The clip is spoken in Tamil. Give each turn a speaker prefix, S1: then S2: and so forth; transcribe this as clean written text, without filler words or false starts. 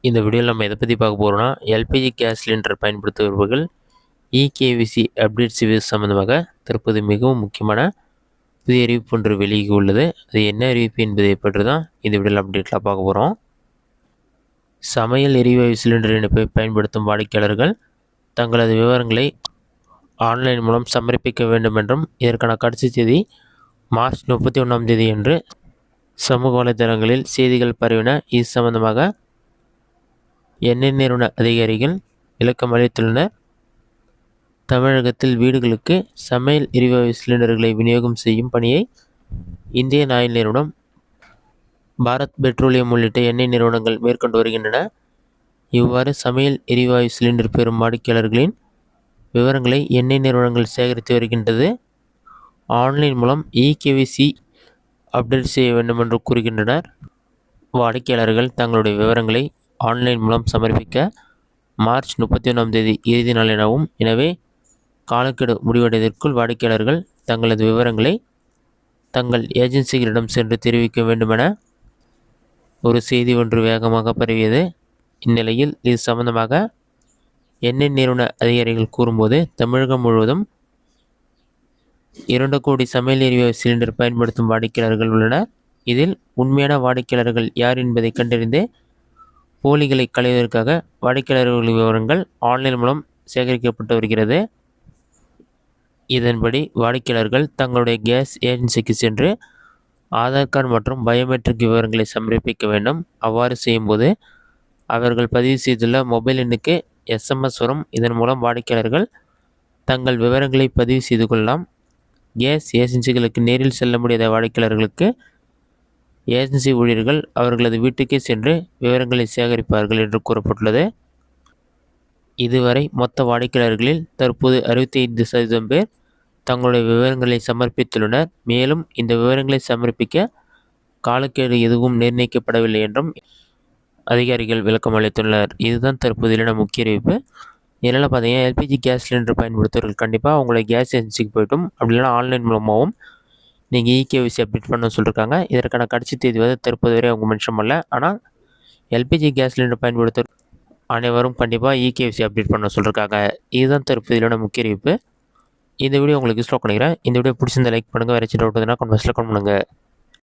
S1: இந்த வீடியோவில் நம்ம எதை பற்றி பார்க்க போகிறோம்னா, எல்பிஜி கேஸ் சிலிண்டர் பயன்படுத்துபவர்கள் இகேவிசி அப்டேட் செய்வது சம்பந்தமாக தற்போது மிகவும் முக்கியமான புதிய அறிவிப்பு ஒன்று வெளியே உள்ளது. அது என்ன அறிவிப்பு என்பதை பற்றி தான் இந்த வீடியோவில் அப்டேட்டில் பார்க்க போகிறோம். சமையல் எரிவாயு சிலிண்டர் இணைப்பை பயன்படுத்தும் வாடிக்கையாளர்கள் தங்களது விவரங்களை ஆன்லைன் மூலம் சமர்ப்பிக்க வேண்டும் என்றும், இதற்கான கடைசி தேதி மார்ச் 31 என்று சமூக வலைதளங்களில் செய்திகள் பரவின. இது சம்பந்தமாக எண்ணெய் நிறுவன அதிகாரிகள் விளக்கம் அளித்துள்ளனர். தமிழகத்தில் வீடுகளுக்கு சமையல் எரிவாயு சிலிண்டர்களை விநியோகம் செய்யும் பணியை இந்தியன் ஆயில் நிறுவனம், பாரத் பெட்ரோலியம் உள்ளிட்ட எண்ணெய் நிறுவனங்கள் மேற்கொண்டு வருகின்றன. இவ்வாறு சமையல் எரிவாயு சிலிண்டர் பெறும் வாடிக்கையாளர்களின் விவரங்களை எண்ணெய் நிறுவனங்கள் சேகரித்து வருகின்றது. ஆன்லைன் மூலம் இகேவிசி அப்டேட் செய்ய வேண்டும் என்று கூறுகின்றனர். வாடிக்கையாளர்கள் தங்களுடைய விவரங்களை ஆன்லைன் மூலம் சமர்ப்பிக்க மார்ச் 31 இறுதி நாள் எனவும், எனவே காலக்கெடு முடிவடைவதற்குள் வாடிக்கையாளர்கள் தங்களது விவரங்களை தங்கள் ஏஜென்சிகளிடம் சென்று தெரிவிக்க வேண்டுமென ஒரு செய்தி ஒன்று வேகமாக பரவியது. இந்நிலையில் இது சம்பந்தமாக எண்ணெய் நிறுவன அதிகாரிகள் கூறும்போது, தமிழகம் முழுவதும் 2 கோடி சமையல் எரிவாயு சிலிண்டர் பயன்படுத்தும் வாடிக்கையாளர்கள் உள்ளனர். இதில் உண்மையான வாடிக்கையாளர்கள் யார் என்பதை கண்டறிந்து போலிகளை களைவதற்காக வாடிக்கையாளர்கள் விவரங்கள் ஆன்லைன் மூலம் சேகரிக்கப்பட்டு வருகிறது. இதன்படி வாடிக்கையாளர்கள் தங்களுடைய கேஸ் ஏஜென்சிக்கு சென்று ஆதார் கார்டு மற்றும் பயோமெட்ரிக் விவரங்களை சமர்ப்பிக்க வேண்டும். அவ்வாறு செய்யும்போது அவர்கள் பதிவு செய்துள்ள மொபைல் எண்ணுக்கு எஸ்எம்எஸ் வரும். இதன் மூலம் வாடிக்கையாளர்கள் தங்கள் விவரங்களை பதிவு செய்து கொள்ளலாம். கேஸ் ஏஜென்சிகளுக்கு நேரில் செல்ல முடியாத வாடிக்கையாளர்களுக்கு ஏஜென்சி ஊழியர்கள் அவர்களது வீட்டுக்கே சென்று விவரங்களை சேகரிப்பார்கள் என்று கூறப்பட்டுள்ளது. இதுவரை மொத்த வாடிக்கையாளர்களில் தற்போது 65% பேர் தங்களுடைய விவரங்களை சமர்ப்பித்துள்ளனர். மேலும் இந்த விவரங்களை சமர்ப்பிக்க காலக்கெடு எதுவும் நிர்ணயிக்கப்படவில்லை என்றும் அதிகாரிகள் விளக்கம் அளித்துள்ளனர். இதுதான் தற்போதையிலான முக்கிய அறிவிப்பு. இதனால் பார்த்தீங்கன்னா, எல்பிஜி கேஸ் சிலிண்டர் பயன்படுத்துவர்கள் கண்டிப்பாக அவங்களுடைய கேஸ் ஏஜென்சிக்கு போய்ட்டும், அப்படி இல்லைனா ஆன்லைன் மூலமாகவும் நீங்கள் இகேவிசி அப்டேட் பண்ண சொல்லியிருக்காங்க. இதற்கான கடைசி தேதி தற்போது வரை அவங்க மென்ஷன் பண்ணல. ஆனால் எல்பிஜி கேஸ் சிலிண்டர் பயன்படுத்த அனைவரும் கண்டிப்பாக இகேவிசி அப்டேட் பண்ண சொல்லியிருக்காங்க. இதுதான் தற்போதையிலான முக்கிய அறிவிப்பு. இந்த வீடியோ உங்களுக்கு யூஸ்ஃபுல்லாக பண்ணிக்கிறேன். இந்த வீடியோ பிடிச்சிருந்த லைக் பண்ணுங்கள். வேறு ஏதாச்சும் டவுட் இருந்தால் கமெண்ட் பாக்ஸில் கமெண்ட் பண்ணுங்கள்.